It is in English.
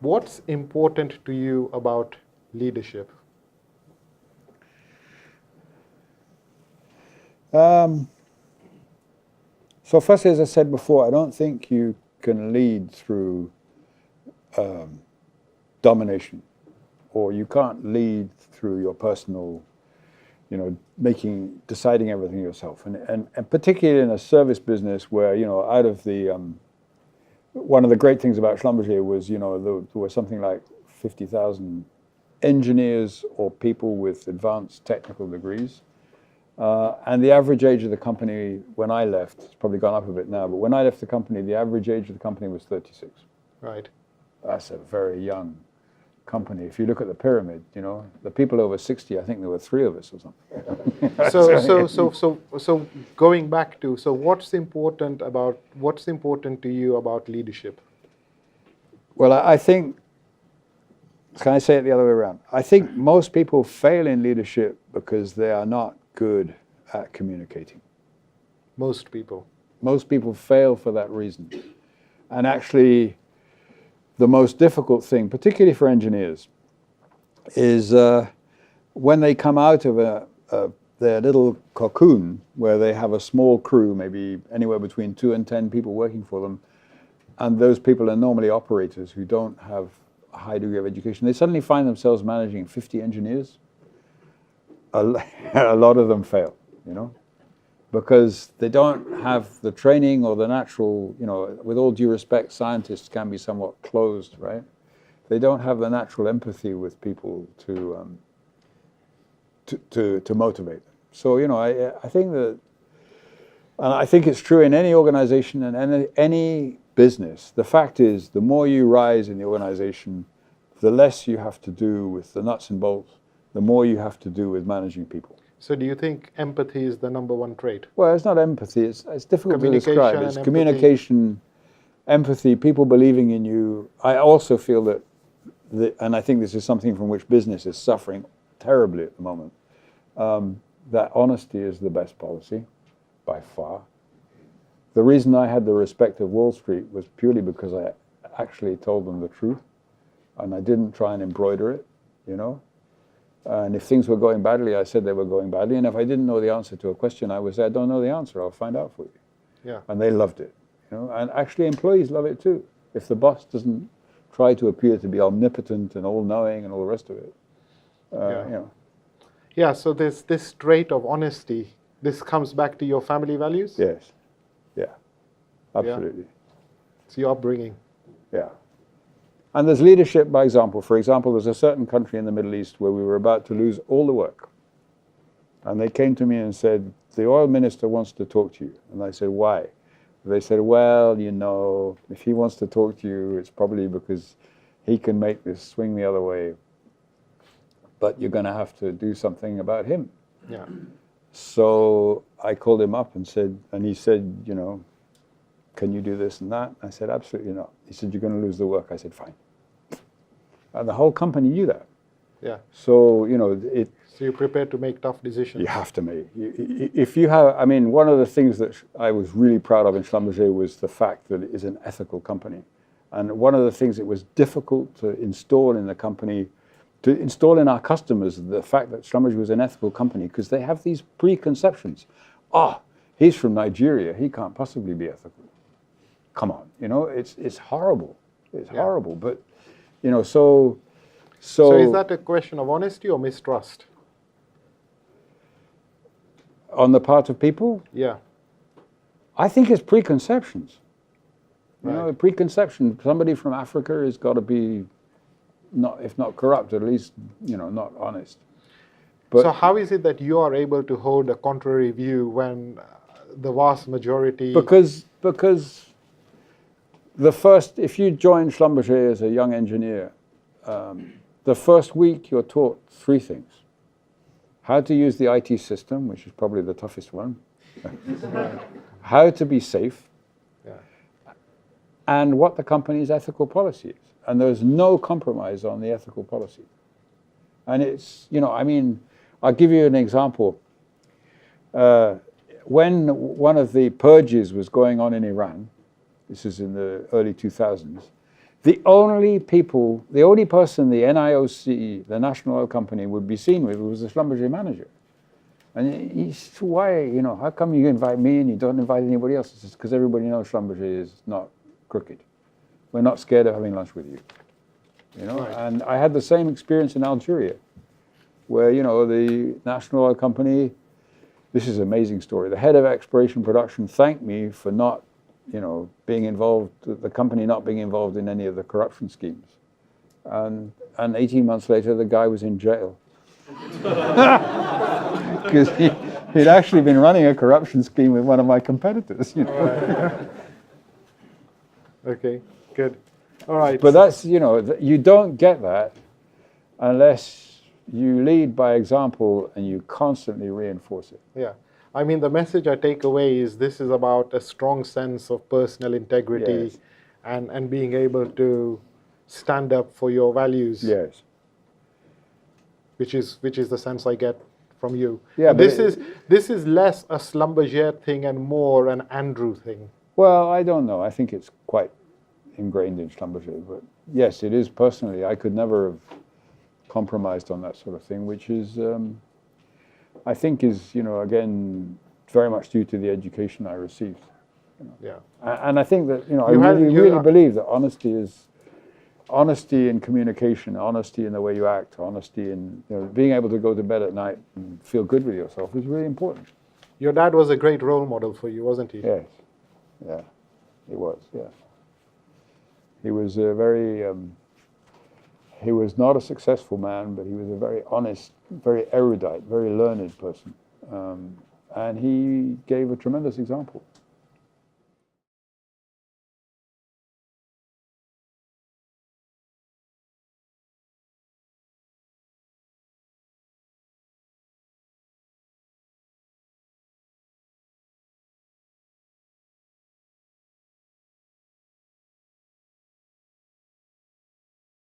What's important to you about leadership? So firstly, as I said before, I don't think you can lead through domination, or you can't lead through your personal, deciding everything yourself. And particularly in a service business where, out of the, one of the great things about Schlumberger was, there was something like 50,000 engineers or people with advanced technical degrees. And the average age of the company when I left, it's probably gone up a bit now, but when I left the company, the average age of the company was 36. Right. That's a very young company. If you look at the pyramid, the people over 60, I think there were 3 of us or something. So going back to, what's important to you about leadership? Well, I think, can I say it the other way around? I think most people fail in leadership because they are not good at communicating. Most people. Most people fail for that reason. And actually, the most difficult thing, particularly for engineers, is when they come out of their little cocoon, where they have a small crew, maybe anywhere between 2 and 10 people working for them, and those people are normally operators who don't have a high degree of education. They suddenly find themselves managing 50 engineers. A lot of them fail, because they don't have the training or the natural, with all due respect, scientists can be somewhat closed, right? They don't have the natural empathy with people to motivate them. So, I think that, and I think it's true in any organization and any business. The fact is, the more you rise in the organization, the less you have to do with the nuts and bolts, the more you have to do with managing people. So do you think empathy is the number 1 trait? Well, it's not empathy. It's difficult to describe. It's communication, empathy, people believing in you. I also feel that, and I think this is something from which business is suffering terribly at the moment, that honesty is the best policy, by far. The reason I had the respect of Wall Street was purely because I actually told them the truth, and I didn't try and embroider it, And if things were going badly, I said they were going badly. And if I didn't know the answer to a question, I would say, I don't know the answer. I'll find out for you. Yeah. And they loved it. And actually, employees love it too. If the boss doesn't try to appear to be omnipotent and all-knowing and all the rest of it, Yeah. So there's this trait of honesty. This comes back to your family values. Yes. Yeah. Absolutely. Yeah. It's your upbringing. Yeah. And there's leadership by example. For example, there's a certain country in the Middle East where we were about to lose all the work. And they came to me and said, the oil minister wants to talk to you. And I said, why? They said, well, if he wants to talk to you, it's probably because he can make this swing the other way. But you're going to have to do something about him. Yeah. So I called him up and he said, can you do this and that? I said, absolutely not. He said, you're going to lose the work. I said, fine. And the whole company knew that. Yeah. So, So you're prepared to make tough decisions. You have to make. If you have, one of the things that I was really proud of in Schlumberger was the fact that it is an ethical company. And one of the things that was difficult to install in the company, to install in our customers, the fact that Schlumberger was an ethical company, because they have these preconceptions. He's from Nigeria. He can't possibly be ethical. Come on, it's horrible. It's horrible. But, so is that a question of honesty or mistrust? On the part of people? Yeah. I think it's preconceptions. Right. Preconception. Somebody from Africa has got to be, if not corrupt, at least, not honest. But so how is it that you are able to hold a contrary view when the vast majority... Because if you join Schlumberger as a young engineer, the first week you're taught 3 things. How to use the IT system, which is probably the toughest one. How to be safe. Yeah. And what the company's ethical policy is. And there's no compromise on the ethical policy. And it's, I'll give you an example. When one of the purges was going on in Iran, this is in the early 2000s, The only person the NIOC, the National Oil Company, would be seen with was the Schlumberger manager. And he said, why, how come you invite me and you don't invite anybody else? It's because everybody knows Schlumberger is not crooked. We're not scared of having lunch with you. Right. And I had the same experience in Algeria, where, the National Oil Company, this is an amazing story. The head of exploration production thanked me for not, being involved, the company not being involved in any of the corruption schemes. And 18 months later, the guy was in jail. Because he'd actually been running a corruption scheme with one of my competitors. Right. Okay, good. All right. But that's, you don't get that unless you lead by example and you constantly reinforce it. Yeah. I mean, the message I take away is this is about a strong sense of personal integrity. Yes. and being able to stand up for your values. Yes. Which is the sense I get from you. Yeah, And this is less a Schlumberger thing and more an Andrew thing. Well, I don't know. I think it's quite ingrained in Schlumberger. But yes, it is personally. I could never have compromised on that sort of thing, which is, I think is, again, very much due to the education I received. Yeah. And I think that, I really believe that honesty in communication, honesty in the way you act, honesty in being able to go to bed at night and feel good with yourself is really important. Your dad was a great role model for you, wasn't he? Yes. Yeah, he was, yeah. He was a very, he was not a successful man, but he was a very honest, very erudite, very learned person. And he gave a tremendous example.